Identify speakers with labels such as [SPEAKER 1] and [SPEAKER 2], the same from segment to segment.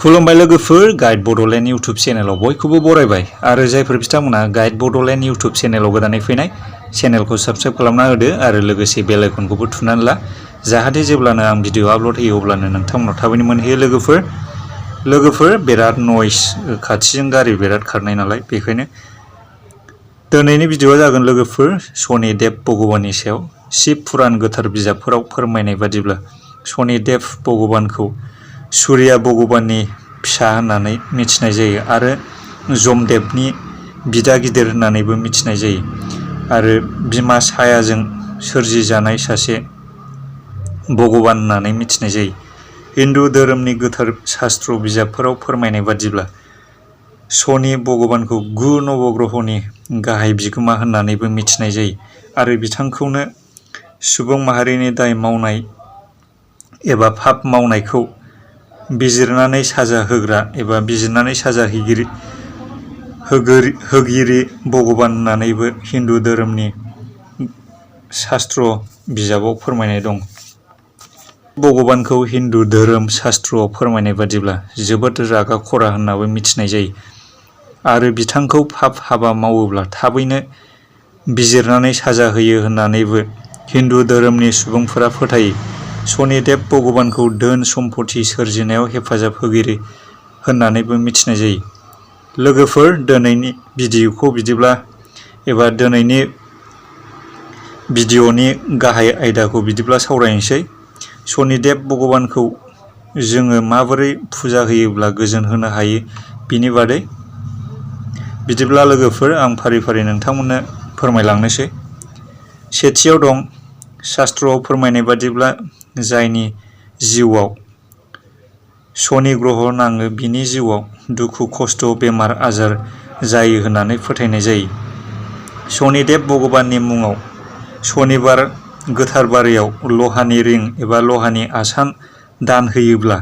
[SPEAKER 1] खुलुमबाय लोगोफोर guide Bodoland YouTube चेनेलाव बयखौबो बरायबाय आरो जायफोर बिथांमोना गाइड बड'लेण्ड इउटुब चेनेलाव गोदानै फैनाय चेनेलखौ साबस्क्राइब खालामना होदो आरो लोगोसे बेल आइकनखौबो थुनानै ला जाहाथे जेब्लानो आं भिडिअ आपल'ड होयो अब्लानो नोंथांमोनाव थाबैनो मोनहैयो लोगोफोर बिराद नयस खाथिजों गारि बिराद खारनाय नालाय बेखायनो दिनैनि भिडिअआ जागोन लोगोफोर शनिदेव भगबाननि सायाव शिब पुराण गोथार बिजाबफोराव फोरमायनाय बादिब्ला शनिदेव भगबानखौ सूर्य भगबाननि फिसा होननानै मिथिनाय जायो आरो जमदेवनि बिदा गिदिर होननानैबो मिथिनाय जायो आरो बिमा सायाजों सोरजिजानाय सासे भगबान होननानै मिथिनाय जायो। हिन्दु धोरोमनि गोथार शास्त्र बिजाबफोराव फोरमायनाय बादिब्ला शनि भगबानखौ 9 नवग्रहनि गाहाय बिगोमा होननानैबो मिथिनाय जायो आरो बिथांखौनो सुबुं माहारिनि दाय मावनाय एबा पाप मावनायखौ बिजिरनानै साजा होग्रा एबा बिजिरनानै साजा होगिरि भगबान होननानैबो हिन्दु धोरोमनि शास्त्र बिजाबाव फोरमायनाय दं। भगबानखौ हिन्दु धोरोम शास्त्रआव फोरमायनाय बादिब्ला जोबोद रागा खरा होननाबो मिथिनाय जायो आरो बिथांखौ पाप हाबा मावोब्ला थाबैनो बिजिरनानै साजा होयो होननानैबो हिन्दु धोरोमनि सुबुंफोरा फोथायो। शनिदेव भगबानखौ धोन सम्पति सोरजिनायाव हेफाजाब होगिरि होननानैबो मिथिनाय जायो। लोगोफोर दिनैनि भिडिअखौ बिदिब्ला एबा दिनैनि भिडिअनि गाहाय आयदाखौ बिदिब्ला सावरायनोसै शनिदेव भगबानखौ जोङो माबोरै फुजा होयोब्ला गोजोन होनो हायो बिनि बादै बिदिब्ला लोगोफोर आं फारि फारि नोंथांमोननो फोरमायलांनोसै। सेथियाव दं शास्त्रआव फोरमायनाय बादिब्ला जायनि जिउआव शनि ग्रह नाङो बिनि जिउआव दुखु खस्थ' बेमार आजार जायो होननानै फोथायनाय जायो। शनिदेव भगबाननि मुङाव शनिबार गोथार बारियाव लहानि रिं एबा लहानि आसान दान होयोब्ला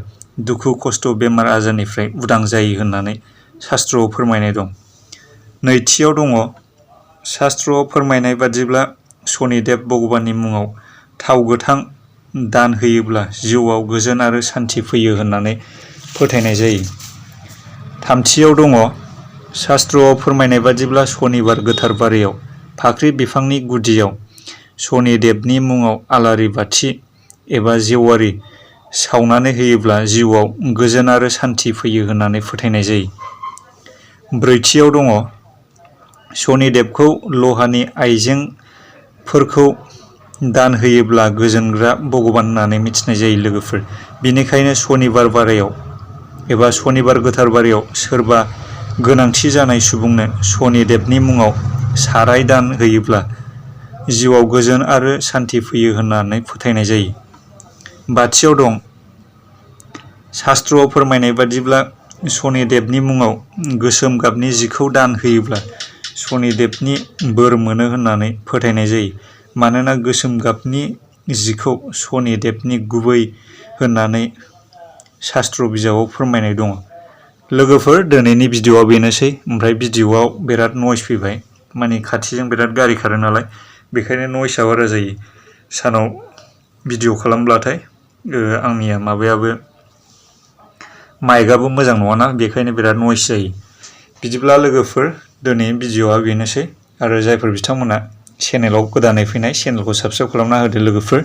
[SPEAKER 1] दुखु खस्थ' बेमार आजारनिफ्राय उदां जायो होननानै शास्त्रआव फोरमायनाय दं। नैथियाव दङ शास्त्रआव फोरमायनाय बादिब्ला शनिदेव भगबाननि मुङाव थाव गोथां दान होयोब्ला जिउआव गोजोन आरो सान्थि फैयो होननानै फोथायनाय जायो। थामथियाव दङ शास्त्रआव फोरमायनाय बादिब्ला शनिबार गोथार बारियाव फाख्रि बिफांनि गुदियाव शनिदेवनि मुङाव आलारि बाथि एबा जेवारि सावनानै होयोब्ला जिउआव गोजोन आरो सान्थि फैयो होननानै फोथायनाय जायो। ब्रैथियाव दङ शनिदेवखौ लहानि आइजेंफोरखौ दान होयोब्ला गोजोनग्रा भगबान होननानै मिथिनाय जायो लोगोफोर। बेनिखायनो शनिबार बारायाव एबा शनिबार गोथार बारियाव सोरबा गोनांथि जानाय सुबुंनो शनिदेवनि मुङाव साराय दान होयोब्ला जिउआव गोजोन आरो सान्थि फैयो होननानै फोथायनाय जायो। बाथियाव दं शास्त्रआव फोरमायनाय बादिब्ला शनिदेवनि मुङाव गोसोम गाबनि जिखौ दान होयोब्ला शनिदेवनि बोर मोनो होननानै फोथायनाय जायो मानोना गोसोम गाबनि जिखौ शनिदेवनि गुबै होननानै शास्त्र बिजाबाव फोरमायनाय दङ। लोगोफोर दिनैनि भिडिअआ बेनोसै ओमफ्राय भिडिअआव बिराद नयस फैबाय माने खाथिजों बिराद गारि खारो नालाय बेखायनो नयसआ बारा जायो। सानाव भिडिअ खालामब्लाथाय आंनिया माबायाबो माइकआबो मोजां नङाना बेखायनो बिराद नयस जायो। बिदिब्ला लोगोफोर दिनैनि भिडिअआ बेनोसै आरो जायफोर बिथांमोना चेनेलाव गोदानै फैनाय चेनेलखौ साबस्क्राइब खालामना होदो लोगोफोर।